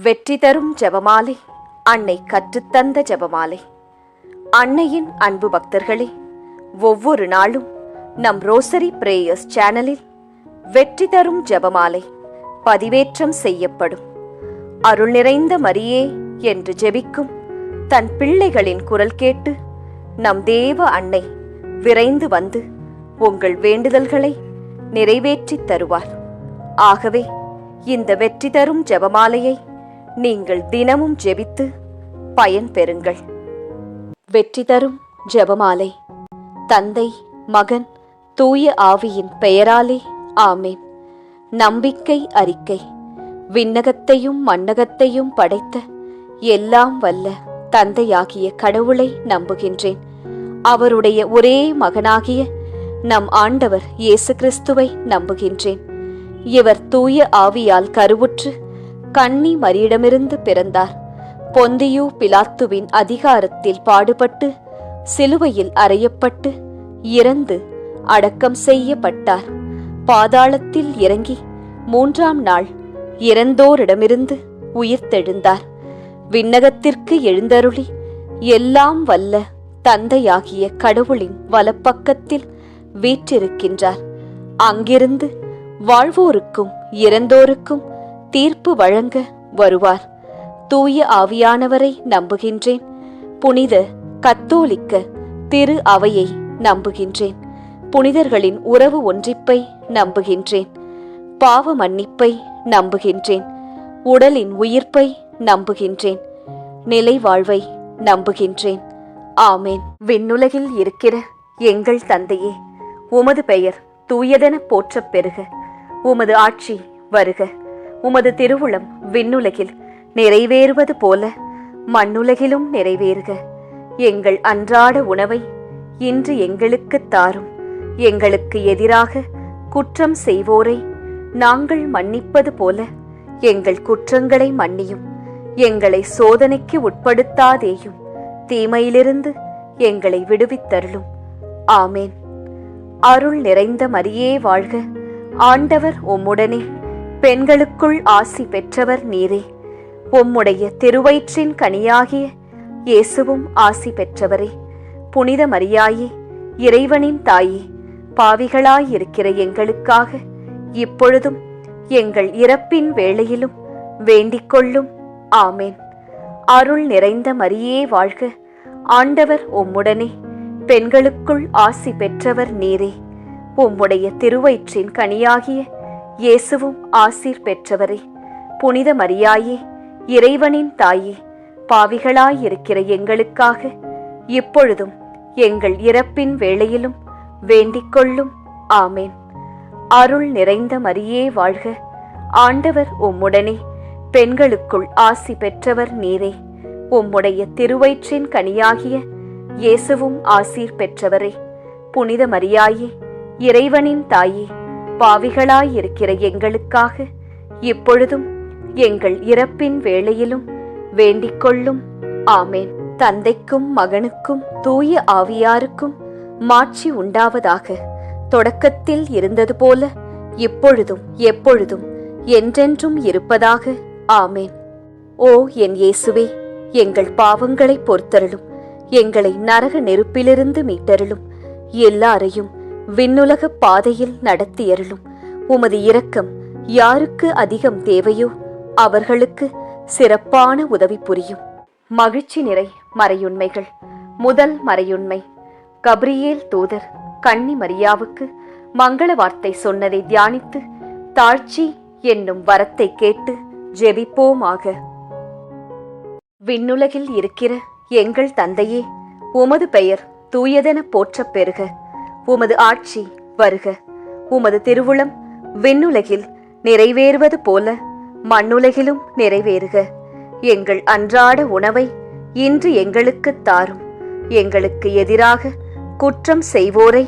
வெற்றி தரும் ஜெபமாலை, அன்னை கற்றுத்தந்த ஜெபமாலை. அன்னையின் அன்பு பக்தர்களே, ஒவ்வொரு நாளும் நம் ரோசரி பிரேயர்ஸ் சேனலில் வெற்றி தரும் ஜெபமாலை பதிவேற்றம் செய்யப்படும். அருள் நிறைந்த மரியே என்று ஜெபிக்கும் தன் பிள்ளைகளின் குரல் கேட்டு நம் தேவ அன்னை விரைந்து வந்து உங்கள் வேண்டுதல்களை நிறைவேற்றித் தருவார். ஆகவே இந்த வெற்றி தரும் ஜெபமாலையை நீங்கள் தினமும் ஜெபித்து பயன் பெறுங்கள். வெற்றி தரும் ஜெபமாலை. தந்தை, மகன், தூய ஆவியின் பெயராலே ஆமேன். நம்பிக்கை அறிக்கை. விண்ணகத்தையும் மண்ணகத்தையும் படைத்த எல்லாம் வல்ல தந்தையாகிய கடவுளை நம்புகின்றேன். அவருடைய ஒரே மகனாகிய நம் ஆண்டவர் இயேசு கிறிஸ்துவை நம்புகின்றேன். இவர் தூய ஆவியால் கருவுற்று கன்னி மரியிடமிருந்து பிறந்தார். பொந்தியு பிலாத்துவின் அதிகாரத்தில் பாடுபட்டு சிலுவையில் அறையப்பட்டு இறந்து அடக்கம் செய்யப்பட்டார். பாதாளத்தில் இறங்கி 3ஆம் நாள் இறந்தோரிடமிருந்து உயிர்த்தெழுந்தார். விண்ணகத்திற்கு எழுந்தருளி எல்லாம் வல்ல தந்தையாகிய கடவுளின் வலப்பக்கத்தில் வீற்றிருக்கின்றார். அங்கிருந்து வாழ்வோருக்கும் இறந்தோருக்கும் தீர்ப்பு வழங்க வருவார். தூய ஆவியானவரை நம்புகின்றேன். புனித கத்தோலிக்க திரு அவையை நம்புகின்றேன். புனிதர்களின் உறவு ஒன்றிப்பை நம்புகின்றேன். பாவ மன்னிப்பை நம்புகின்றேன். உடலின் உயிர்ப்பை நம்புகின்றேன். நிலை வாழ்வை நம்புகின்றேன். ஆமேன். விண்ணுலகில் இருக்கிற எங்கள் தந்தையே, உமது பெயர் தூயதென போற்றப் பெறுக. உமது ஆட்சி வருக. உமது திருவுளம் விண்ணுலகில் நிறைவேறுவது போல மண்ணுலகிலும் நிறைவேறுக. எங்கள் அன்றாட உணவை இன்று எங்களுக்குத் தாரும். எங்களுக்கு எதிராக குற்றம் செய்வோரை நாங்கள் மன்னிப்பது போல எங்கள் குற்றங்களை மன்னியும். எங்களை சோதனைக்கு உட்படுத்தாதேயும், தீமையிலிருந்து எங்களை விடுவித்தருளும். ஆமேன். அருள் நிறைந்த மரியே வாழ்க. ஆண்டவர் உம்முடனே. பெண்களுக்குள் ஆசி பெற்றவர் நீரே. உம்முடைய திருவயிற்றின் கனியாகிய இயேசுவும் ஆசி பெற்றவரே. புனித மரியாயே, இறைவனின் தாயே, பாவிகளாயிருக்கிற எங்களுக்காக இப்பொழுதும் எங்கள் இறப்பின் வேளையிலும் வேண்டிக் கொள்ளும். ஆமேன். அருள் நிறைந்த மரியே வாழ்க. ஆண்டவர் உம்முடனே. பெண்களுக்குள் ஆசி பெற்றவர் நீரே. உம்முடைய திருவயிற்றின் கனியாகிய இயேசுவும் ஆசீர் பெற்றவரே. புனித மரியாயே, இறைவனின் தாயே, பாவிகளாயிருக்கிற எங்களுக்காக இப்பொழுதும் எங்கள் இறப்பின் வேளையிலும் வேண்டிக் கொள்ளும். ஆமேன். அருள் நிறைந்த மரியே வாழ்க. ஆண்டவர் உம்முடனே. பெண்களுக்குள் ஆசி பெற்றவர் நீரே. உம்முடைய திருவயிற்றின் கனியாகிய இயேசுவும் ஆசீர் பெற்றவரே. புனித மரியாயே, இறைவனின் தாயே, பாவிகளாயிருக்கிற எங்களுக்காக இப்பொழுதும் எங்கள் இறப்பின் வேளையிலும் வேண்டிக் கொள்ளும். ஆமேன். தந்தைக்கும் மகனுக்கும் தூய ஆவியாருக்கும் மாட்சி உண்டாவதாக. தொடக்கத்தில் இருந்தது போல இப்பொழுதும் எப்பொழுதும் என்றென்றும் இருப்பதாக. ஆமேன். ஓ என் இயேசுவே, எங்கள் பாவங்களை பொறுத்தருளும். எங்களை நரக நெருப்பிலிருந்து மீட்டருளும். எல்லாரையும் விண்ணுலக பாதையில் நடத்தியருளும். உமது இரக்கம் யாருக்கு அதிகம் தேவையோ அவர்களுக்கு சிறப்பான உதவி புரியும். மகிழ்ச்சி நிறை மறையுண்மைகள். முதல் மறையுண்மை, கபிரியேல் தூதர் கன்னி மரியாவுக்கு மங்கள வார்த்தை சொன்னதை தியானித்து தாழ்ச்சி என்னும் வரத்தை கேட்டு ஜெபிப்போமாக. விண்ணுலகில் இருக்கிற எங்கள் தந்தையே, உமது பெயர் தூயதென போற்றப் பெறுக. உமது ஆட்சி வருக. உமது திருவுளம் விண்ணுலகில் நிறைவேறுவது போல மண்ணுலகிலும் நிறைவேறுக. எங்கள் அன்றாட உணவை இன்று எங்களுக்குத் தாரும். எங்களுக்கு எதிராக குற்றம் செய்வோரை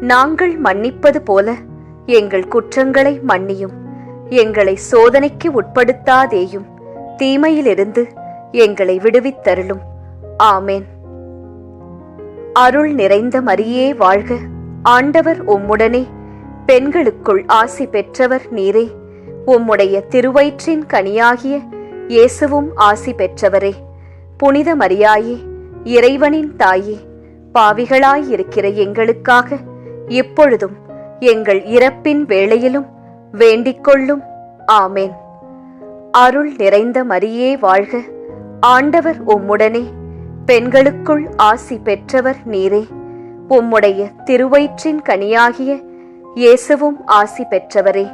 நாங்கள் மன்னிப்பது போல எங்கள் குற்றங்களை மன்னியும். எங்களை சோதனைக்கு உட்படுத்தாதேயும், தீமையிலிருந்து எங்களை விடுவித்தருளும். ஆமேன். அருள் நிறைந்த மரியே வாழ்க. ஆண்டவர் உம்முடனே. பெண்களுக்குள் ஆசி பெற்றவர் நீரே. உம்முடைய திருவயிற்றின் கனியாகிய இயேசுவும் ஆசி பெற்றவரே. புனித மரியாயே, இறைவனின் தாயே, பாவிகளாயிருக்கிற எங்களுக்காக இப்பொழுதும் எங்கள் இறப்பின் வேளையிலும் வேண்டிக்கொள்ளும். ஆமேன். அருள் நிறைந்த மரியே வாழ்க. ஆண்டவர் உம்முடனே, பெண்களுக்குள் ஆசி பெற்றவர் நீரே. உம்முடைய திருவயிற்றின் கனியாகிய இயேசுவும் ஆசி பெற்றவரே.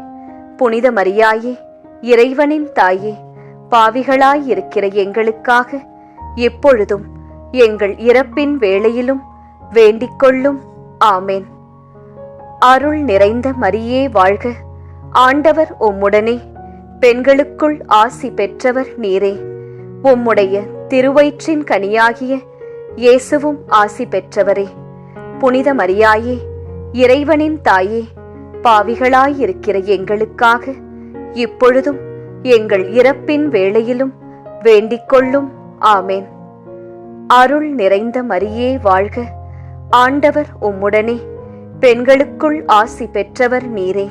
புனித மரியாயே, இறைவனின் தாயே, பாவிகளாயிருக்கிற எங்களுக்காக இப்பொழுதும் எங்கள் இறப்பின் வேளையிலும் வேண்டிக்கொள்ளும். ஆமேன். அருள் நிறைந்த மரியே வாழ்க. ஆண்டவர் உம்முடனே, பெண்களுக்குள் ஆசி பெற்றவர் நீரே. உம்முடைய திருவயிற்றின் கனியாகிய இயேசுவும் ஆசி பெற்றவரே. புனித மரியாயே, இறைவனின் தாயே, பாவிகளாயிருக்கிற எங்களுக்காக இப்பொழுதும் எங்கள் இறப்பின் வேளையிலும் வேண்டிக்கொள்ளும். ஆமேன். அருள் நிறைந்த மரியே வாழ்க. ஆண்டவர் உம்முடனே, பெண்களுக்குள் ஆசி பெற்றவர் நீரே.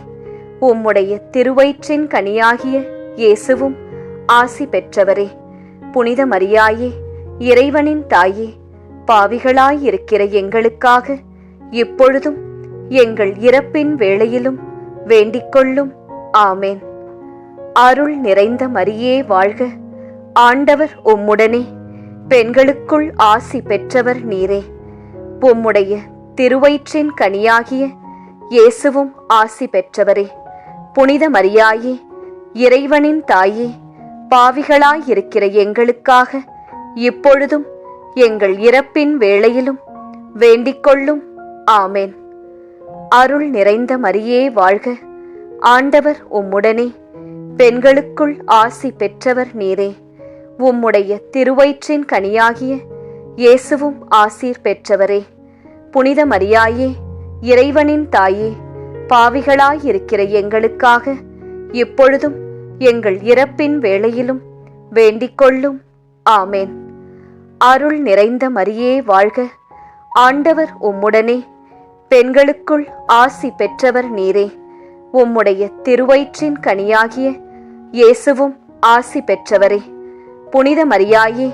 உம்முடைய திருவயிற்றின் கனியாகிய இயேசுவும் ஆசி பெற்றவரே. புனித மரியாயே, இறைவனின் தாயே, பாவிகளாயிருக்கிற எங்களுக்காக இப்பொழுதும் எங்கள் இறப்பின் வேளையிலும் வேண்டிக்கொள்ளும். ஆமேன். அருள் நிறைந்த மரியே வாழ்க. ஆண்டவர் உம்முடனே, பெண்களுக்குள் ஆசி பெற்றவர் நீரே. உம்முடைய திருவயிற்றின் கனியாகிய இயேசுவும் ஆசி பெற்றவரே. புனித மரியாயே, இறைவனின் தாயே, பாவிகளாயிருக்கிற எங்களுக்காக இப்பொழுதும் எங்கள் இறப்பின் வேளையிலும் வேண்டிக்கொள்ளும். ஆமேன். அருள் நிறைந்த மரியே வாழ்க. ஆண்டவர் உம்முடனே, பெண்களுக்குள் ஆசி பெற்றவர் நீரே. உம்முடைய திருவயிற்றின் கனியாகிய இயேசுவும் ஆசீர் பெற்றவரே. புனித மரியாயே, இறைவனின் தாயே, பாவிகளாயிருக்கிற எங்களுக்காக இப்பொழுதும் எங்கள் இறப்பின் வேளையிலும் வேண்டிக்கொள்ளும். ஆமேன். அருள் நிறைந்த மரியே வாழ்க. ஆண்டவர் உம்முடனே, பெண்களுக்குள் ஆசி பெற்றவர் நீரே. உம்முடைய திருவயிற்றின் கனியாகிய இயேசுவும் ஆசி பெற்றவரே. புனித மரியாயே,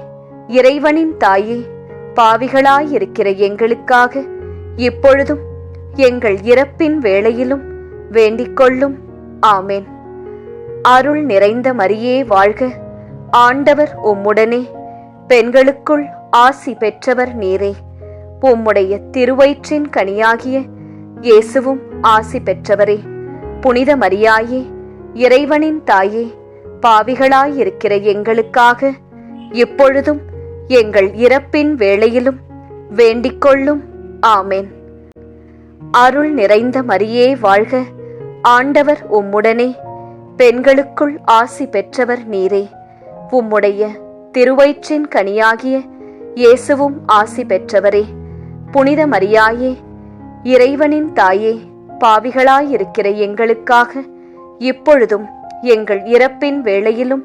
இறைவனின் தாயே, பாவிகளாயிருக்கிற எங்களுக்காக இப்பொழுதும் எங்கள் இறப்பின் வேளையிலும் வேண்டிக்கொள்ளும். ஆமேன். அருள் நிறைந்த மரியே வாழ்க. ஆண்டவர் உம்முடனே, பெண்களுக்குள் ஆசி பெற்றவர் நீரே. உம்முடைய திருவயிற்றின் கனியாகிய இயேசுவும் ஆசி பெற்றவரே. புனித மரியாயே, இறைவனின் தாயே, பாவிகளாயிருக்கிற எங்களுக்காக இப்பொழுதும் எங்கள் இறப்பின் வேளையிலும் வேண்டிக்கொள்ளும். ஆமேன். அருள் நிறைந்த மரியே வாழ்க. ஆண்டவர் உம்முடனே, பெண்களுக்குள் ஆசி பெற்றவர் நீரே. உம்முடைய திருவயிற்றின் கனியாகிய இயேசுவும் ஆசி பெற்றவரே. புனித மரியாயே, இறைவனின் தாயே, பாவிகளாயிருக்கிற எங்களுக்காக இப்பொழுதும் எங்கள் இறப்பின் வேளையிலும்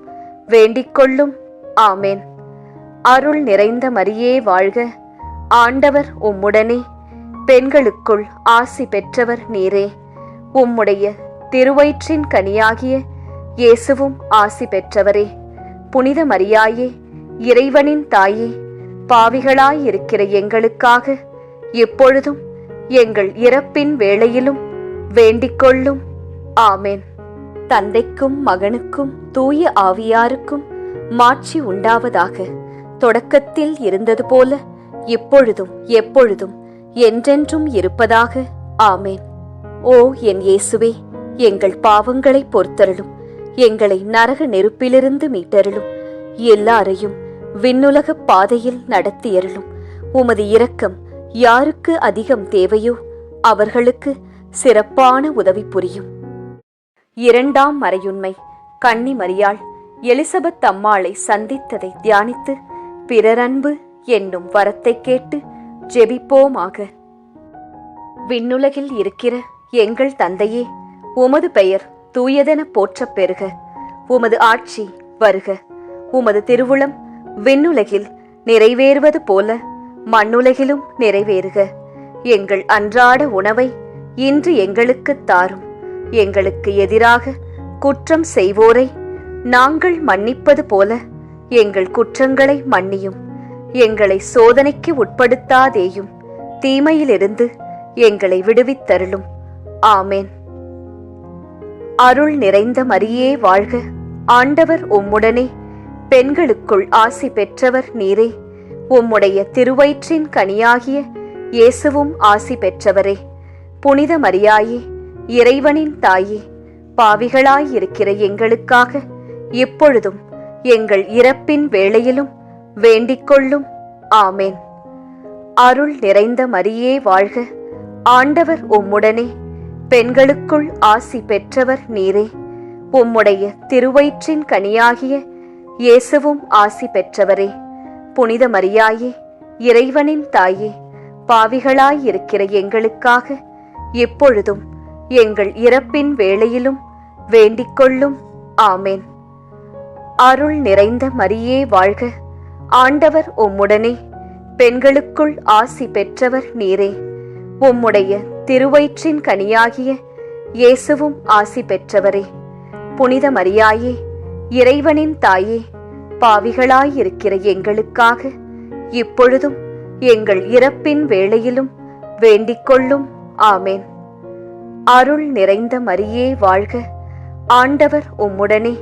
வேண்டிக்கொள்ளும். ஆமேன். அருள் நிறைந்த மரியே வாழ்க. ஆண்டவர் உம்முடனே, பெண்களுக்குள் ஆசி பெற்றவர் நீரே. உம்முடைய திருவயிற்றின் கனியாகிய இயேசுவும் ஆசி பெற்றவரே. புனித மரியாயே, இறைவனின் தாயே, பாவிகளாயிருக்கிற எங்களுக்காக இப்பொழுதும் எங்கள் இறப்பின் வேளையிலும் வேண்டிக்கொள்ளும். ஆமேன். தந்தைக்கும் மகனுக்கும் தூய ஆவியாருக்கும் மாட்சி உண்டாவதாக. தொடக்கத்தில் இருந்தது போல இப்பொழுதும் எப்பொழுதும் என்றென்றும் இருப்பதாக. ஆமேன். ஓ என் இயேசுவே, எங்கள் பாவங்களை பொறுத்தருளும். எங்களை நரக நெருப்பிலிருந்து மீட்டருளும். எல்லாரையும் விண்ணுலக பாதையில் நடத்தியருளும். உமது இரக்கம் யாருக்கு அதிகம் தேவையோ அவர்களுக்கு சிறப்பான உதவி புரியும். இரண்டாம் மறையுண்மை. கன்னி மரியாள் எலிசபெத் அம்மாளை சந்தித்ததை தியானித்து பிறரன்பு என்னும் வரத்தை கேட்டு ஜெபிப்போமாக. விண்ணுலகில் இருக்கிற எங்கள் தந்தையே, உமது பெயர் தூயதென போற்றப் பெறுக. உமது ஆட்சி வருக. உமது திருவுளம் விண்ணுலகில் நிறைவேறுவது போல மண்ணுலகிலும் நிறைவேறுக. எங்கள் அன்றாட உணவை இன்று எங்களுக்குத் தாரும். எங்களுக்கு எதிராக குற்றம் செய்வோரை நாங்கள் மன்னிப்பது போல எங்கள் குற்றங்களை மன்னியும். எங்களை சோதனைக்கு உட்படுத்தாதேயும், தீமையிலிருந்து எங்களை விடுவித்தருளும். ஆமேன். அருள் நிறைந்த மரியே வாழ்க, ஆண்டவர் உம்முடனே, பெண்களுக்குள் ஆசி பெற்றவர் நீரே. உம்முடைய திருவயிற்றின் கனியாகிய இயேசுவும் ஆசி பெற்றவரே. புனித மரியாயே, இறைவனின் தாயே, பாவிகளாயிருக்கிற எங்களுக்காக இப்பொழுதும் எங்கள் இறப்பின் வேளையிலும் வேண்டிக்கொள்ளும். ஆமேன். அருள் நிறைந்த மரியே வாழ்க, ஆண்டவர் உம்முடனே, பெண்களுக்குள் ஆசி பெற்றவர் நீரே. உம்முடைய திருவயிற்றின் கனியாகிய இயேசுவும் ஆசி பெற்றவரே. புனித மரியாயே, இறைவனின் தாயே, பாவிகளாயிருக்கிற எங்களுக்காக இப்பொழுதும் எங்கள் இறப்பின் வேளையிலும் வேண்டிக்கொள்ளும். ஆமேன். அருள் நிறைந்த மரியே வாழ்க, ஆண்டவர் உம்முடனே, பெண்களுக்குள் ஆசி பெற்றவர் நீரே. உம்முடைய திருவயிற்றின் கனியாகிய இயேசுவும் ஆசி பெற்றவரே. புனித மரியாயே, இறைவனின் தாயே, பாவிகளாயிருக்கிற எங்களுக்காக இப்பொழுதும் எங்கள் இறப்பின் வேளையிலும் வேண்டிக்கொள்ளும். ஆமேன். அருள் நிறைந்த மரியே வாழ்க, ஆண்டவர் உம்முடனே,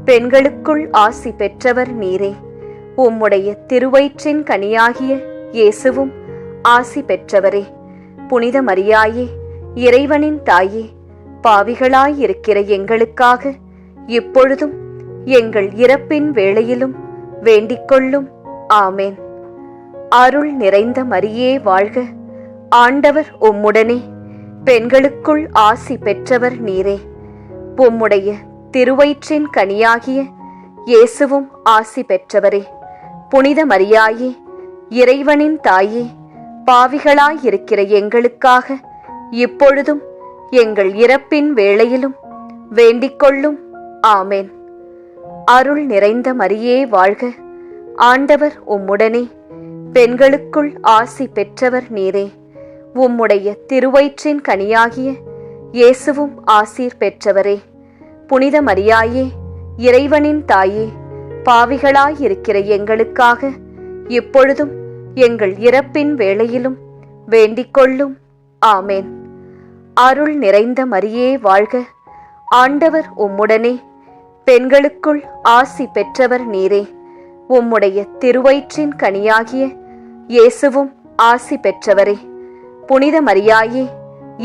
பெண்களுக்குள் ஆசி பெற்றவர் நீரே. உம்முடைய திருவயிற்றின் கனியாகிய இயேசுவும் ஆசி பெற்றவரே. புனித மரியாயே, இறைவனின் தாயே, பாவிகளாயிருக்கிற எங்களுக்காக இப்பொழுதும் எங்கள் இறப்பின் வேளையிலும் வேண்டிக்கொள்ளும். ஆமேன். அருள் நிறைந்த மரியே வாழ்க, ஆண்டவர் உம்முடனே, பெண்களுக்குள் ஆசி பெற்றவர் நீரே. உம்முடைய திருவயிற்றின் கனியாகிய இயேசுவும் ஆசி பெற்றவரே. புனித மரியாயே, இறைவனின் தாயே, பாவிகளாயிருக்கிற எங்களுக்காக இப்பொழுதும் எங்கள் இறப்பின் வேளையிலும் வேண்டிக்கொள்ளும். ஆமேன். அருள் நிறைந்த மரியே வாழ்க, ஆண்டவர் உம்முடனே, பெண்களுக்குள் ஆசி பெற்றவர் நீரே. உம்முடைய திருவயிற்றின் கனியாகிய இயேசுவும் ஆசீர் பெற்றவரே. புனித மரியாயே, இறைவனின் தாயே, பாவிகளாயிருக்கிற எங்களுக்காக இப்பொழுதும் எங்கள் இறப்பின் வேளையிலும் வேண்டிக்கொள்ளும். ஆமேன். அருள் நிறைந்த மரியே வாழ்க, ஆண்டவர் உம்முடனே, பெண்களுக்குள் ஆசி பெற்றவர் நீரே. உம்முடைய திருவயிற்றின் கனியாகிய இயேசுவும் ஆசி பெற்றவரே. புனித மரியாயே,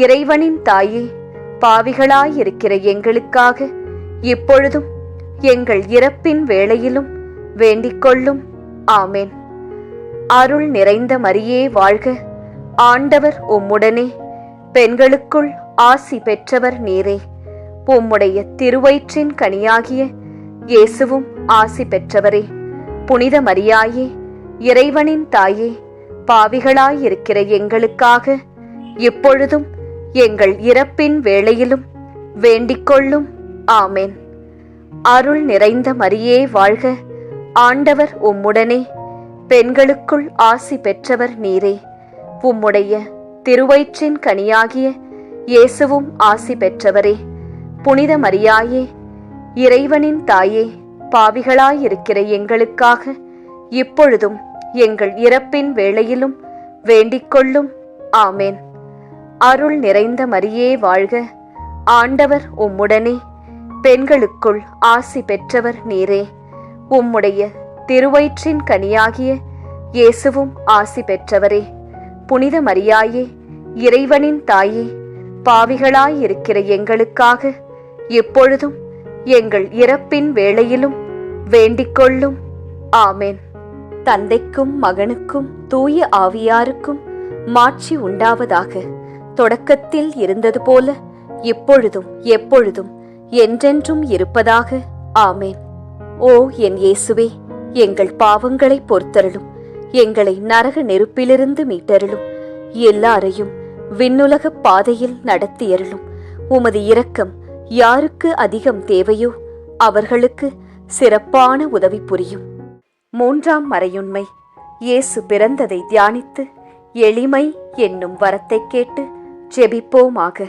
இறைவனின் தாயே, பாவிகளாயிருக்கிற எங்களுக்காக இப்பொழுதும் எங்கள் இறப்பின் வேளையிலும் வேண்டிக்கொள்ளும். ஆமேன். அருள் நிறைந்த மரியே வாழ்க, ஆண்டவர் உம்முடனே, பெண்களுக்குள் ஆசி பெற்றவர் நீரே. உம்முடைய திருவயிற்றின் கனியாகிய இயேசுவும் ஆசி பெற்றவரே. புனித மரியாயே, இறைவனின் தாயே, பாவிகளாயிருக்கிற எங்களுக்காக இப்பொழுதும் எங்கள் இறப்பின் வேளையிலும் வேண்டிக்கொள்ளும். ஆமேன். அருள் நிறைந்த மரியே வாழ்க, ஆண்டவர் உம்முடனே, பெண்களுக்குள் ஆசி பெற்றவர் நீரே. உம்முடைய திருவயிற்றின் கனியாகிய இயேசுவும் ஆசி பெற்றவரே. புனித மரியாயே, இறைவனின் தாயே, பாவிகளாயிருக்கிற எங்களுக்காக இப்பொழுதும் எங்கள் இறப்பின் வேளையிலும் வேண்டிக்கொள்ளும். ஆமேன். அருள் நிறைந்த மரியே வாழ்க, ஆண்டவர் உம்முடனே, பெண்களுக்குள் ஆசி பெற்றவர் நீரே. உம்முடைய திருவயிற்றின் கனியாகிய இயேசுவும் ஆசி பெற்றவரே. புனித மரியாயே, இறைவனின் தாயே, பாவிகளாயிருக்கிற எங்களுக்காக எப்பொழுதும் எங்கள் இறப்பின் வேளையிலும் வேண்டிக்கொள்ளும். ஆமேன். தந்தைக்கும் மகனுக்கும் தூய ஆவியாருக்கும் மாட்சி உண்டாவதாக. தொடக்கத்தில் இருந்தது போல இப்பொழுதும் எப்பொழுதும் என்றென்றும் இருப்பதாக. ஆமேன். ஓ என் இயேசுவே, எங்கள் பாவங்களை பொறுத்தருளும், எங்களை நரக நெருப்பிலிருந்து மீட்டருளும், எல்லாரையும் விண்ணுலக பாதையில் நடத்தியருளும். உமது இரக்கம் யாருக்கு அதிகம் தேவையோ அவர்களுக்கு சிறப்பான உதவி புரியும். 3ஆம் மறையுண்மை. இயேசு பிறந்ததை தியானித்து எளிமை என்னும் வரத்தை கேட்டு ஜெபிப்போமாக.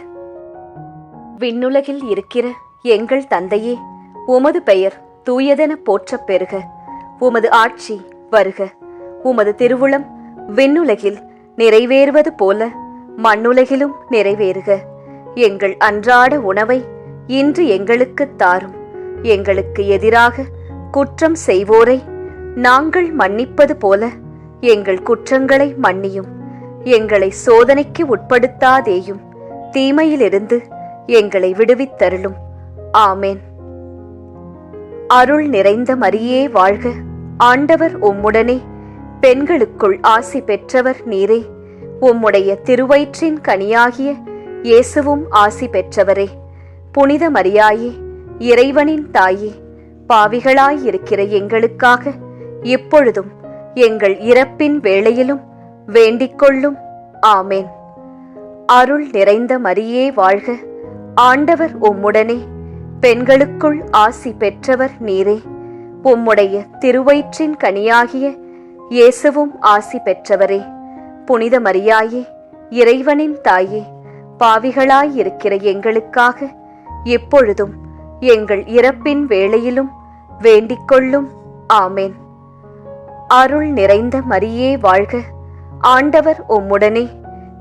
விண்ணுலகில் இருக்கிற எங்கள் தந்தையே, உமது பெயர் தூயதென போற்றப் பெறுக. உமது ஆட்சி வருக. உமது திருவுளம் விண்ணுலகில் நிறைவேறுவது போல மண்ணுலகிலும் நிறைவேறுக. எங்கள் அன்றாட உணவை இன்று எங்களுக்குத் தாரும். எங்களுக்கு எதிராக குற்றம் செய்வோரை நாங்கள் மன்னிப்பது போல எங்கள் குற்றங்களை மன்னியும். எங்களை சோதனைக்கு உட்படுத்தாதேயும், தீமையிலிருந்து எங்களை விடுவித்தருளும். ஆமேன். அருள் நிறைந்த மரியே வாழ்க. ஆண்டவர் உம்முடனே, பெண்களுக்குள் ஆசி பெற்றவர் நீரே. உம்முடைய திருவயிற்றின் கனியாகிய இயேசுவும் ஆசி பெற்றவரே. புனித மரியாயே, இறைவனின் தாயே, பாவிகளாயிருக்கிற எங்களுக்காக இப்பொழுதும் எங்கள் இறப்பின் வேளையிலும் வேண்டிக்கொள்ளும். ஆமேன். அருள் நிறைந்த மரியே வாழ்க. ஆண்டவர் உம்முடனே, பெண்களுக்குள் ஆசி பெற்றவர் நீரே. உம்முடைய திருவயிற்றின் கனியாகிய இயேசுவும் ஆசி பெற்றவரே. புனித மரியாயே, இறைவனின் தாயே, பாவிகளாயிருக்கிற எங்களுக்காக எப்பொழுதும் எங்கள் இறப்பின் வேளையிலும் வேண்டிக்கொள்ளும். ஆமேன். அருள் நிறைந்த மரியே வாழ்க. ஆண்டவர் உம்முடனே,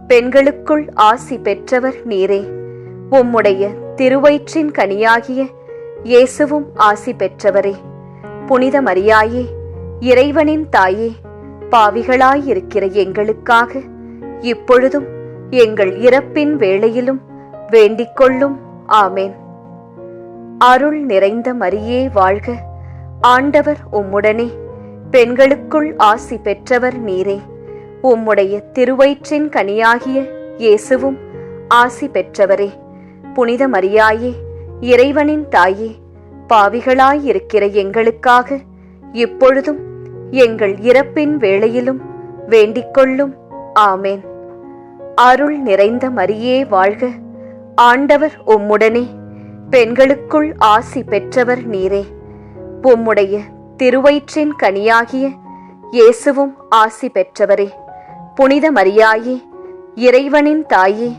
பெண்களுக்குள் ஆசி பெற்றவர் நீரே. உம்முடைய திருவயிற்றின் கனியாகிய இயேசுவும் ஆசி பெற்றவரே. புனித மரியாயே, இறைவனின் தாயே, பாவிகளாயிருக்கிற எங்களுக்காக இப்பொழுதும் எங்கள் இறப்பின் வேளையிலும் வேண்டிக்கொள்ளும். ஆமேன். அருள் நிறைந்த மரியே வாழ்க. ஆண்டவர் உம்முடனே, பெண்களுக்குள் ஆசி பெற்றவர் நீரே. உம்முடைய திருவயிற்றின் கனியாகிய இயேசுவும் ஆசி பெற்றவரே. புனித மரியாயே, இறைவனின் தாயே, பாவிகளாயிருக்கிற எங்களுக்காக இப்பொழுதும் எங்கள் இறப்பின் வேளையிலும் வேண்டிக்கொள்ளும். ஆமேன். அருள் நிறைந்த மரியே வாழ்க. ஆண்டவர் உம்முடனே, பெண்களுக்குள் ஆசி பெற்றவர் நீரே. உம்முடைய திருவயிற்றின் கனியாகிய இயேசுவும் ஆசி பெற்றவரே. புனித மரியாயே, இறைவனின் தாயே,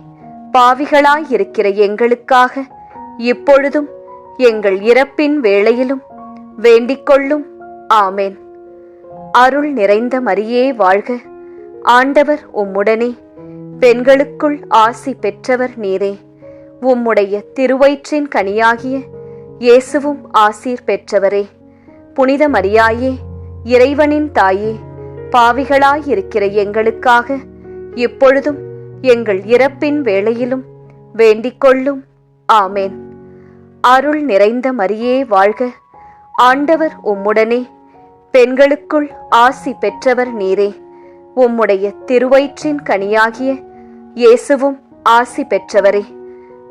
பாவிகளாயிருக்கிற எங்களுக்காக இப்பொழுதும் எங்கள் இறப்பின் வேளையிலும் வேண்டிக்கொள்ளும். ஆமேன். அருள் நிறைந்த மரியே வாழ்க. ஆண்டவர் உம்முடனே, பெண்களுக்குள் ஆசி பெற்றவர் நீரே. உம்முடைய திருவயிற்றின் கனியாகிய இயேசுவும் ஆசீர் பெற்றவரே. புனித மரியாயே, இறைவனின் தாயே, பாவிகளாயிருக்கிற எங்களுக்காக இப்பொழுதும் எங்கள் இறப்பின் வேளையிலும் வேண்டிக்கொள்ளும். ஆமேன். அருள் நிறைந்த மரியே வாழ்க. ஆண்டவர் உம்முடனே, பெண்களுக்குள் ஆசி பெற்றவர் நீரே. உம்முடைய திருவயிற்றின் கனியாகிய இயேசுவும் ஆசி பெற்றவரே.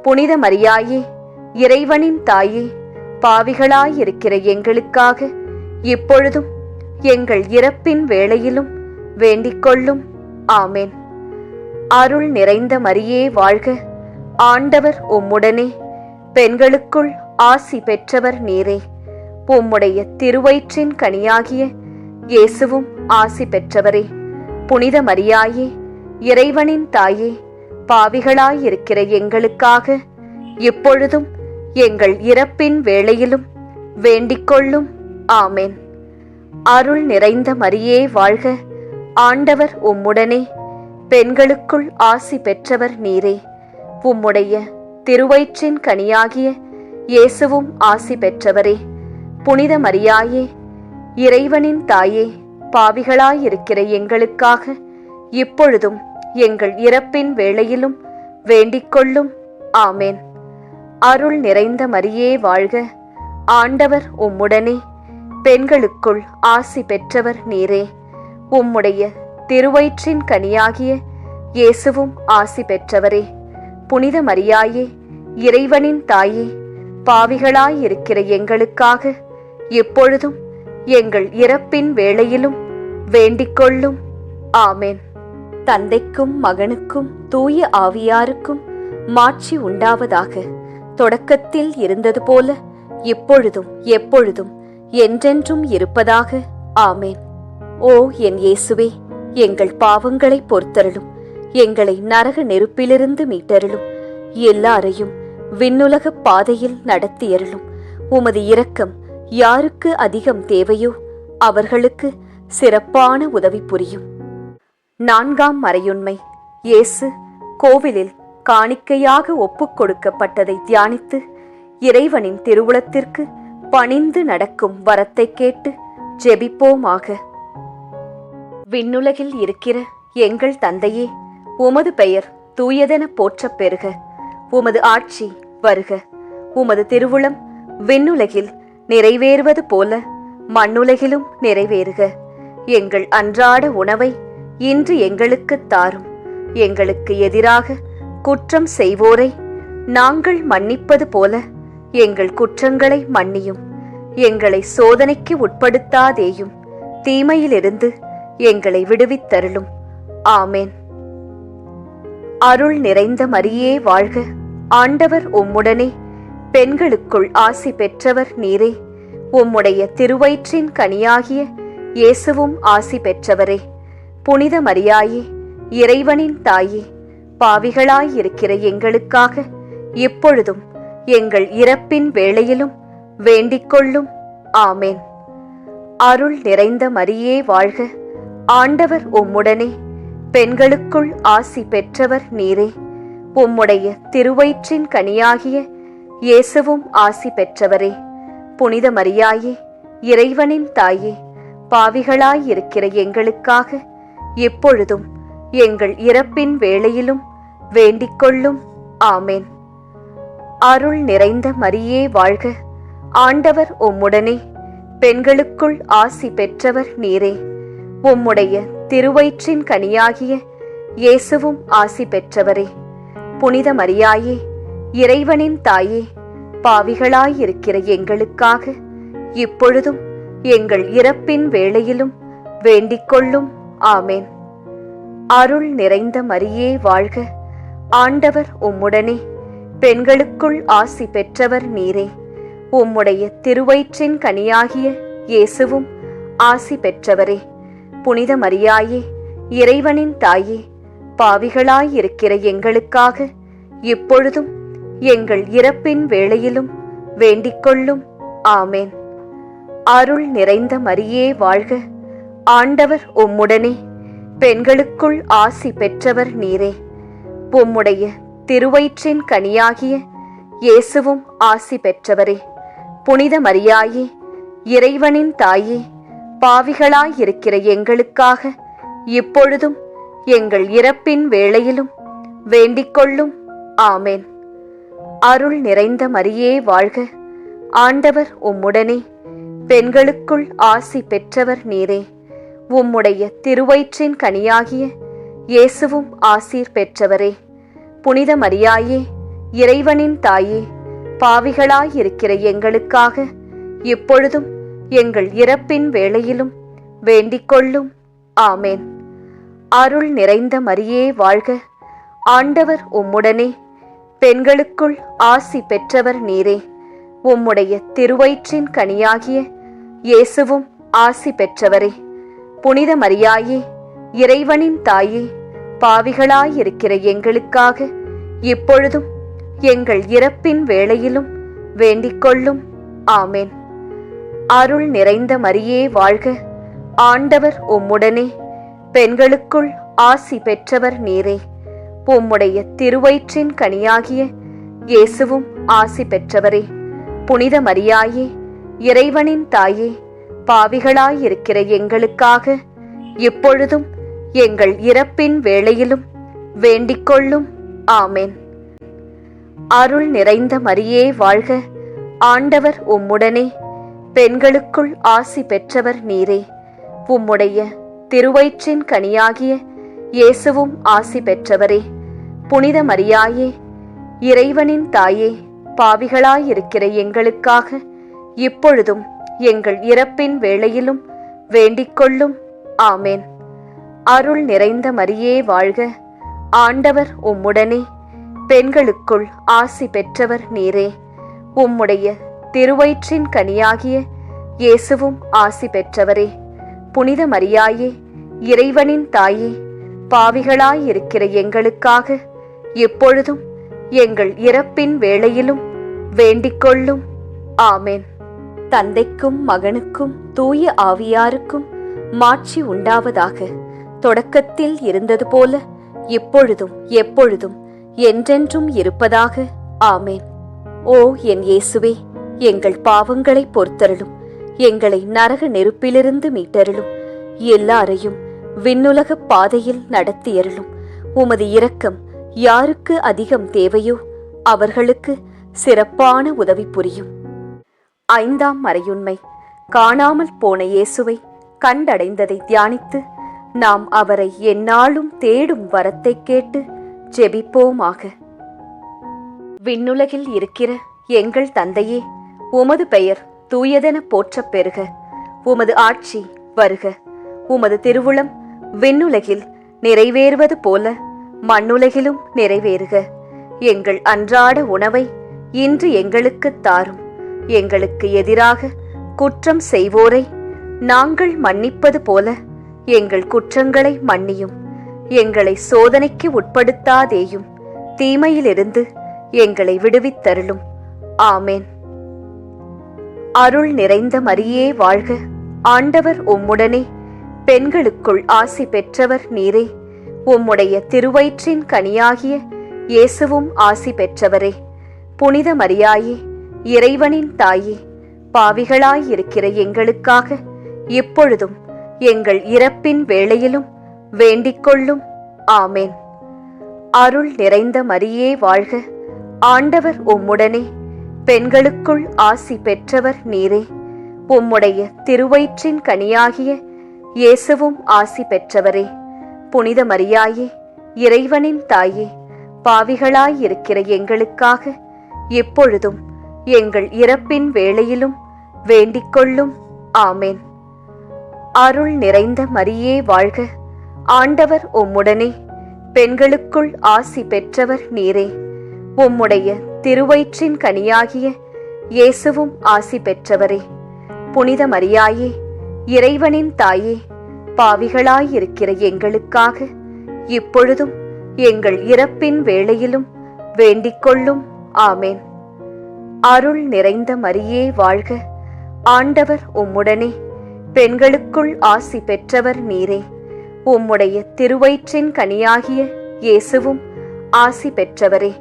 புனித மரியாயே, இறைவனின் தாயே, பாவிகளாயிருக்கிற எங்களுக்காக இப்பொழுதும் எங்கள் இறப்பின் வேளையிலும் வேண்டிக்கொள்ளும். ஆமேன். அருள் நிறைந்த மரியே வாழ்க. ஆண்டவர் உம்முடனே, பெண்களுக்குள் ஆசி பெற்றவர் நீரே. உம்முடைய திருவயிற்றின் கனியாகிய இயேசுவும் ஆசி பெற்றவரே. புனித மரியாயே, இறைவனின் தாயே, பாவிகளாயிருக்கிற எங்களுக்காக இப்பொழுதும் எங்கள் இறப்பின் வேளையிலும் வேண்டிக்கொள்ளும். ஆமேன். அருள் நிறைந்த மரியே வாழ்க. ஆண்டவர் உம்முடனே, பெண்களுக்குள் ஆசி பெற்றவர் நீரே. உம்முடைய திருவயிற்றின் கனியாகிய இயேசுவும் ஆசி பெற்றவரே. புனித மரியாயே, இறைவனின் தாயே, பாவிகளாயிருக்கிற எங்களுக்காக இப்பொழுதும் எங்கள் இறப்பின் வேளையிலும் வேண்டிக்கொள்ளும். ஆமேன். அருள் நிறைந்த மரியே வாழ்க. ஆண்டவர் உம்முடனே, பெண்களுக்குள் ஆசி பெற்றவர் நீரே. உம்முடைய திருவயிற்றின் கனியாகிய இயேசுவும் ஆசி பெற்றவரே. புனித மரியாயே, இறைவனின் தாயே, பாவிகளாயிருக்கிற எங்களுக்காக இப்பொழுதும் எங்கள் இறப்பின் வேளையிலும் வேண்டிக்கொள்ளும். ஆமேன். தந்தைக்கும் மகனுக்கும் தூய ஆவியாருக்கும் மாட்சி உண்டாவதாக. தொடக்கத்தில் இருந்தது போல இப்பொழுதும் எப்பொழுதும் என்றென்றும் இருப்பதாக. ஆமேன். ஓ என் இயேசுவே, எங்கள் பாவங்களை பொறுத்தருளும். எங்களை நரக நெருப்பிலிருந்து மீட்டருளும். எல்லாரையும் விண்ணுலக பாதையில் நடத்தியருளும். உமது இரக்கம் யாருக்கு அதிகம் தேவையோ அவர்களுக்கு சிறப்பான உதவி புரியும். 4ஆம் மறையுண்மை. இயேசு கோவிலில் காணிக்கையாக ஒப்புக் கொடுக்கப்பட்டதை தியானித்து இறைவனின் திருவுளத்திற்கு பணிந்து நடக்கும் வரத்தை கேட்டு ஜெபிப்போமாக. விண்ணுலகில் இருக்கிற எங்கள் தந்தையே, உமது பெயர் தூயதென போற்றப் பெறுக. உமது ஆட்சி வருக. உமது திருவுளம் விண்ணுலகில் நிறைவேறுவது போல மண்ணுலகிலும் நிறைவேறுக. எங்கள் அன்றாட உணவை இன்று எங்களுக்குத் தாரும். எங்களுக்கு எதிராக குற்றம் செய்வோரை நாங்கள் மன்னிப்பது போல எங்கள் குற்றங்களை மன்னியும். எங்களை சோதனைக்கு உட்படுத்தாதேயும், தீமையிலிருந்து எங்களை விடுவித்தருளும். ஆமேன். அருள் நிறைந்த மரியே வாழ்க. ஆண்டவர் உம்முடனே, பெண்களுக்குள் ஆசி பெற்றவர் நீரே. உம்முடைய திருவயிற்றின் கனியாகிய இயேசுவும் ஆசி பெற்றவரே. புனித மரியாயே, இறைவனின் தாயே, பாவிகளாயிருக்கிற எங்களுக்காக இப்பொழுதும் எங்கள் இறப்பின் வேளையிலும் வேண்டிக்கொள்ளும். ஆமேன். அருள் நிறைந்த மரியே வாழ்க. ஆண்டவர் உம்முடனே, பெண்களுக்குள் ஆசி பெற்றவர் நீரே. உம்முடைய திருவயிற்றின் கனியாகிய இயேசுவும் ஆசி பெற்றவரே. புனித மரியாயே, இறைவனின் தாயே, பாவிகளாயிருக்கிற எங்களுக்காக இப்பொழுதும் எங்கள் இறப்பின் வேளையிலும் வேண்டிக்கொள்ளும். ஆமேன். அருள் நிறைந்த மரியே வாழ்க. ஆண்டவர் உம்முடனே, பெண்களுக்குள் ஆசி பெற்றவர் நீரே. உம்முடைய திருவயிற்றின் கனியாகிய இயேசுவும் ஆசி பெற்றவரே. புனித மரியாயே, இறைவனின் தாயே, பாவிகளாயிருக்கிற எங்களுக்காக இப்பொழுதும் எங்கள் இறப்பின் வேளையிலும் வேண்டிக்கொள்ளும். ஆமேன். அருள் நிறைந்த மரியே வாழ்க. ஆண்டவர் உம்முடனே, பெண்களுக்குள் ஆசி பெற்றவர் நீரே. உம்முடைய திருவயிற்றின் கனியாகிய இயேசுவும் ஆசி பெற்றவரே. புனித மரியாயே, இறைவனின் தாயே, பாவிகளாயிருக்கிற எங்களுக்காக இப்பொழுதும் எங்கள் இறப்பின் வேளையிலும் வேண்டிக்கொள்ளும். ஆமேன். அருள் நிறைந்த மரியே வாழ்க. ஆண்டவர் உம்முடனே, பெண்களுக்குள் ஆசி பெற்றவர் நீரே. உம்முடைய திருவயிற்றின் கனியாகிய இயேசுவும் ஆசி பெற்றவரே. புனித மரியாயே, இறைவனின் தாயே, பாவிகளாயிருக்கிற எங்களுக்காக இப்பொழுதும் எங்கள் இறப்பின் வேளையிலும் வேண்டிக்கொள்ளும். ஆமேன். அருள் நிறைந்த மரியே வாழ்க. ஆண்டவர் உம்முடனே, பெண்களுக்குள் ஆசி பெற்றவர் நீரே. உம்முடைய திருவயிற்றின் கனியாகிய இயேசுவும் ஆசீர் பெற்றவரே. புனித மரியாயே, இறைவனின் தாயே, பாவிகளாயிருக்கிற எங்களுக்காக இப்பொழுதும் எங்கள் இறப்பின் வேளையிலும் வேண்டிக்கொள்ளும். ஆமேன். அருள் நிறைந்த மரியே வாழ்க. ஆண்டவர் உம்முடனே, பெண்களுக்குள் ஆசி பெற்றவர் நீரே. உம்முடைய திருவயிற்றின் கனியாகிய இயேசுவும் ஆசி பெற்றவரே. புனித மரியாயே, இறைவனின் தாயே, பாவிகளாயிருக்கிற எங்களுக்காக இப்பொழுதும் எங்கள் இறப்பின் வேளையிலும் வேண்டிக்கொள்ளும். ஆமேன். அருள் நிறைந்த மரியே வாழ்க. ஆண்டவர் உம்முடனே, பெண்களுக்குள் ஆசி பெற்றவர் நீரே. உம்முடைய திருவயிற்றின் கனியாகிய இயேசுவும் ஆசி பெற்றவரே. புனித மரியாயே, இறைவனின் தாயே, பாவிகளாயிருக்கிற எங்களுக்காக இப்பொழுதும் எங்கள் இறப்பின் வேளையிலும் வேண்டிக்கொள்ளும். ஆமேன். அருள் நிறைந்த மரியே வாழ்க. ஆண்டவர் உம்முடனே, பெண்களுக்குள் ஆசி பெற்றவர் நீரே. உம்முடைய திருவயிற்றின் கனியாகிய இயேசுவும் ஆசி பெற்றவரே. புனித மரியாயே, இறைவனின் தாயே, பாவிகளாயிருக்கிற எங்களுக்காக இப்பொழுதும் எங்கள் இறப்பின் வேளையிலும் வேண்டிக்கொள்ளும். ஆமேன். அருள் நிறைந்த மரியே வாழ்க. ஆண்டவர் உம்முடனே, பெண்களுக்குள் ஆசி பெற்றவர் நீரே. உம்முடைய திருவயிற்றின் கனியாகிய இயேசுவும் ஆசி பெற்றவரே. புனித மரியாயே, இறைவனின் தாயே, பாவிகளாயிருக்கிற எங்களுக்காக எப்பொழுதும் எங்கள் இறப்பின் வேளையிலும் வேண்டிக்கொள்ளும். ஆமேன். தந்தைக்கும் மகனுக்கும் தூய ஆவியாருக்கும் மாட்சி உண்டாவதாக. தொடக்கத்தில் இருந்தது போல இப்பொழுதும் எப்பொழுதும் என்றென்றும் இருப்பதாக. ஆமேன். ஓ என் இயேசுவே, எங்கள் பாவங்களை பொறுத்தருளும். எங்களை நரக நெருப்பிலிருந்து மீட்டருளும். எல்லாரையும் விண்ணுலக பாதையில் நடத்தியருளும். உமது இரக்கம் யாருக்கு அதிகம் தேவையோ அவர்களுக்கு சிறப்பான உதவி புரியும். 5ஆம் மறையுண்மை. காணாமல் போன இயேசுவை கண்டடைந்ததை தியானித்து நாம் அவரை எந்நாளும் தேடும் வரத்தை கேட்டு ஜெபிப்போமாக. விண்ணுலகில் இருக்கிற எங்கள் தந்தையே, உமது பெயர் தூயதென போற்றப் பெறுக. உமது ஆட்சி வருக. உமது திருவுளம் விண்ணுலகில் நிறைவேறுவது போல மண்ணுலகிலும் நிறைவேறுக. எங்கள் அன்றாட உணவை இன்று எங்களுக்குத் தாரும். எங்களுக்கு எதிராக குற்றம் செய்வோரை நாங்கள் மன்னிப்பது போல எங்கள் குற்றங்களை மன்னியும். எங்களை சோதனைக்கு உட்படுத்தாதேயும், தீமையிலிருந்து எங்களை விடுவித்தருளும். ஆமேன். அருள் நிறைந்த மரியே வாழ்க. ஆண்டவர் உம்முடனே. பெண்களுக்குள் ஆசி பெற்றவர் நீரே. உம்முடைய திருவயிற்றின் கனியாகிய இயேசுவும் ஆசி பெற்றவரே. புனித மரியாயே, இறைவனின் தாயே, பாவிகளாயிருக்கிற எங்களுக்காக இப்பொழுதும் எங்கள் இறப்பின் வேளையிலும் வேண்டிக்கொள்ளும். ஆமேன். அருள் நிறைந்த மரியே வாழ்க. ஆண்டவர் உம்முடனே. பெண்களுக்குள் ஆசி பெற்றவர் நீரே. உம்முடைய திருவயிற்றின் கனியாகிய இயேசுவும் ஆசி பெற்றவரே. புனித மரியாயே, இறைவனின் தாயே, பாவிகளாயிருக்கிற எங்களுக்காக இப்பொழுதும் எங்கள் இறப்பின் வேளையிலும் வேண்டிக்கொள்ளும். ஆமேன். அருள் நிறைந்த மரியே வாழ்க. ஆண்டவர் உம்முடனே. பெண்களுக்குள் ஆசி பெற்றவர் நீரே. உம்முடைய திருவயிற்றின் கனியாகிய இயேசுவும் ஆசி பெற்றவரே. புனித மரியாயே, இறைவனின் தாயே, பாவிகளாயிருக்கிற எங்களுக்காக இப்பொழுதும் எங்கள் இறப்பின் வேளையிலும் வேண்டிக்கொள்ளும். ஆமேன். அருள் நிறைந்த மரியே வாழ்க. ஆண்டவர் உம்முடனே. பெண்களுக்குள் ஆசி பெற்றவர் நீரே. உம்முடைய திருவயிற்றின் கனியாகிய இயேசுவும் ஆசி பெற்றவரே.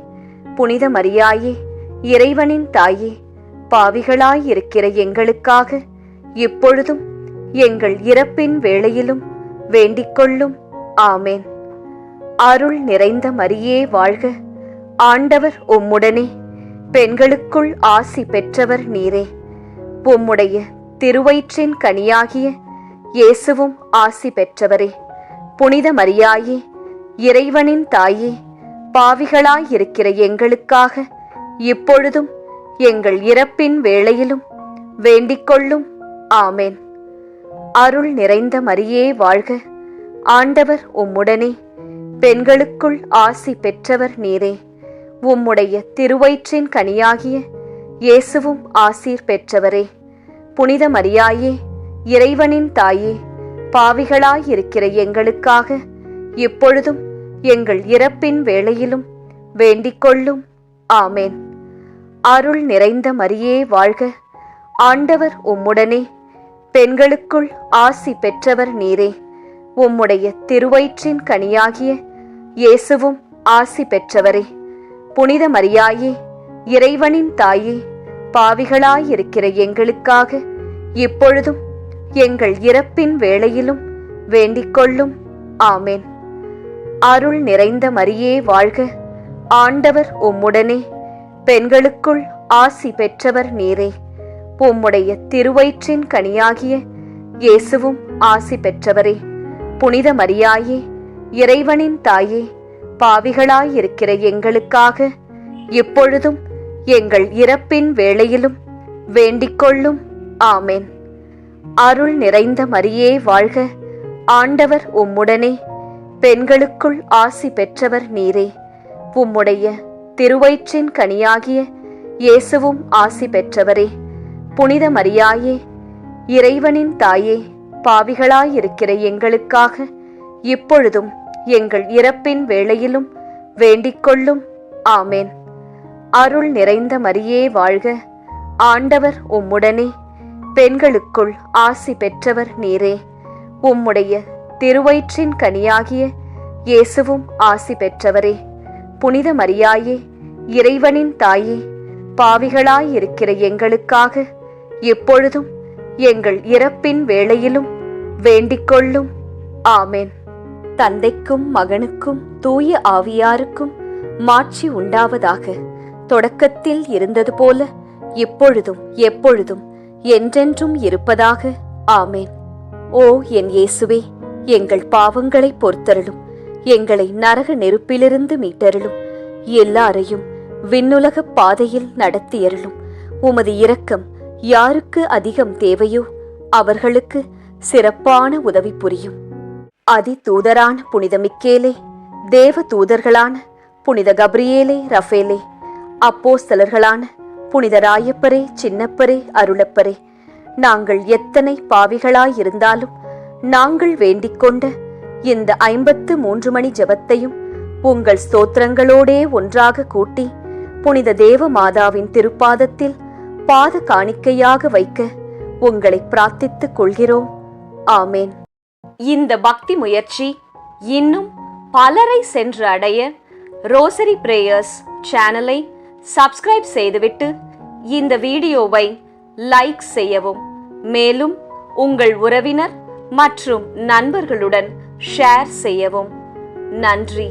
புனித மரியாயே, இறைவனின் தாயே, பாவிகளாயிருக்கிற எங்களுக்காக இப்பொழுதும் எங்கள் இறப்பின் வேளையிலும் வேண்டிக்கொள்ளும். ஆமேன். அருள் நிறைந்த மரியே வாழ்க. ஆண்டவர் உம்முடனே. பெண்களுக்குள் ஆசி பெற்றவர் நீரே. உம்முடைய திருவயிற்றின் கனியாகிய இயேசுவும் ஆசி பெற்றவரே. புனித மரியாயே, இறைவனின் தாயே, பாவிகளாயிருக்கிற எங்களுக்காக இப்பொழுதும் எங்கள் இறப்பின் வேளையிலும் வேண்டிக்கொள்ளும். ஆமேன். அருள் நிறைந்த மரியே வாழ்க. ஆண்டவர் உம்முடனே. பெண்களுக்குள் ஆசி பெற்றவர் நீரே. உம்முடைய திருவயிற்றின் கனியாகிய இயேசுவும் ஆசீர் பெற்றவரே. புனித மரியாயே, இறைவனின் தாயே, பாவிகளாயிருக்கிற எங்களுக்காக இப்பொழுதும் எங்கள் இறப்பின் வேளையிலும் வேண்டிக்கொள்ளும். ஆமேன். அருள் நிறைந்த மரியே வாழ்க. ஆண்டவர் உம்முடனே. பெண்களுக்குள் ஆசி பெற்றவர் நீரே. உம்முடைய திருவயிற்றின் கனியாகிய இயேசுவும் ஆசி பெற்றவரே. புனித மரியாயே, இறைவனின் தாயே, பாவிகளாயிருக்கிற எங்களுக்காக இப்பொழுதும் எங்கள் இறப்பின் வேளையிலும் வேண்டிக்கொள்ளும். ஆமேன். அருள் நிறைந்த மரியே வாழ்க. ஆண்டவர் உம்முடனே. பெண்களுக்குள் ஆசி பெற்றவர் நீரே. உம்முடைய திருவயிற்றின் கனியாகிய இயேசுவும் ஆசி பெற்றவரே. புனித மரியாயே, இறைவனின் தாயே, பாவிகளாயிருக்கிற எங்களுக்காக இப்பொழுதும் எங்கள் இறப்பின் வேளையிலும் வேண்டிக்கொள்ளும். ஆமேன். அருள் நிறைந்த மரியே வாழ்க. ஆண்டவர் உம்முடனே. பெண்களுக்குள் ஆசி பெற்றவர் நீரே. உம்முடைய திருவயிற்றின் கனியாகிய இயேசுவும் ஆசி பெற்றவரே. புனித மரியாயே, இறைவனின் தாயே, பாவிகளாயிருக்கிற எங்களுக்காக இப்பொழுதும் எங்கள் இறப்பின் வேளையிலும் வேண்டிக்கொள்ளும். ஆமேன். அருள் நிறைந்த மரியே வாழ்க. ஆண்டவர் உம்முடனே. பெண்களுக்குள் ஆசி பெற்றவர் நீரே. உம்முடைய திருவயிற்றின் கனியாகிய இயேசுவும் ஆசி பெற்றவரே. புனித மரியாயே, இறைவனின் தாயே, பாவிகளாயிருக்கிற எங்களுக்காக எப்பொழுதும் எங்கள் இறப்பின் வேளையிலும் வேண்டிக்கொள்ளும். ஆமென். தந்தைக்கும் மகனுக்கும் தூய ஆவியாருக்கும் மாட்சி உண்டாவதாக. தொடக்கத்தில் இருந்தது போல இப்பொழுதும் எப்பொழுதும் என்றென்றும் இருப்பதாக. ஆமென். ஓ என் இயேசுவே, எங்கள் பாவங்களை பொறுத்தருளும். எங்களை நரக நெருப்பிலிருந்து மீட்டருளும். எல்லாரையும் விண்ணுலக பாதையில் நடத்தியருளும். உமது இரக்கம் யாருக்கு அதிகம் தேவையோ அவர்களுக்கு சிறப்பான உதவி புரியும். அதி தூதரான புனித மிக்கேலே, தேவ தூதர்களான புனித கப்ரியேலே, ரஃபேலே, அப்போஸ்தலர்களான புனித ராயப்பரே, சின்னப்பரே, அருளப்பரே, நாங்கள் எத்தனை பாவிகளாயிருந்தாலும் நாங்கள் வேண்டிக்கொண்ட இந்த 53 மணி ஜெபத்தையும் உங்கள் ஸ்தோத்திரங்களோடே ஒன்றாக கூட்டி புனித தேவ மாதாவின் திருப்பாதத்தில் பாத காணிக்கையாக வைக்க உங்களை பிரார்த்தித்துக் கொள்கிறோம். ஆமேன். இந்த பக்தி முயற்சி இன்னும் பலரை சென்று அடைய ரோசரி பிரேயர்ஸ் சேனலை சப்ஸ்கிரைப் செய்துவிட்டு இந்த வீடியோவை லைக் செய்யவும். மேலும் உங்கள் உறவினர் மற்றும் நண்பர்களுடன் ஷேர் செய்யவும். நன்றி.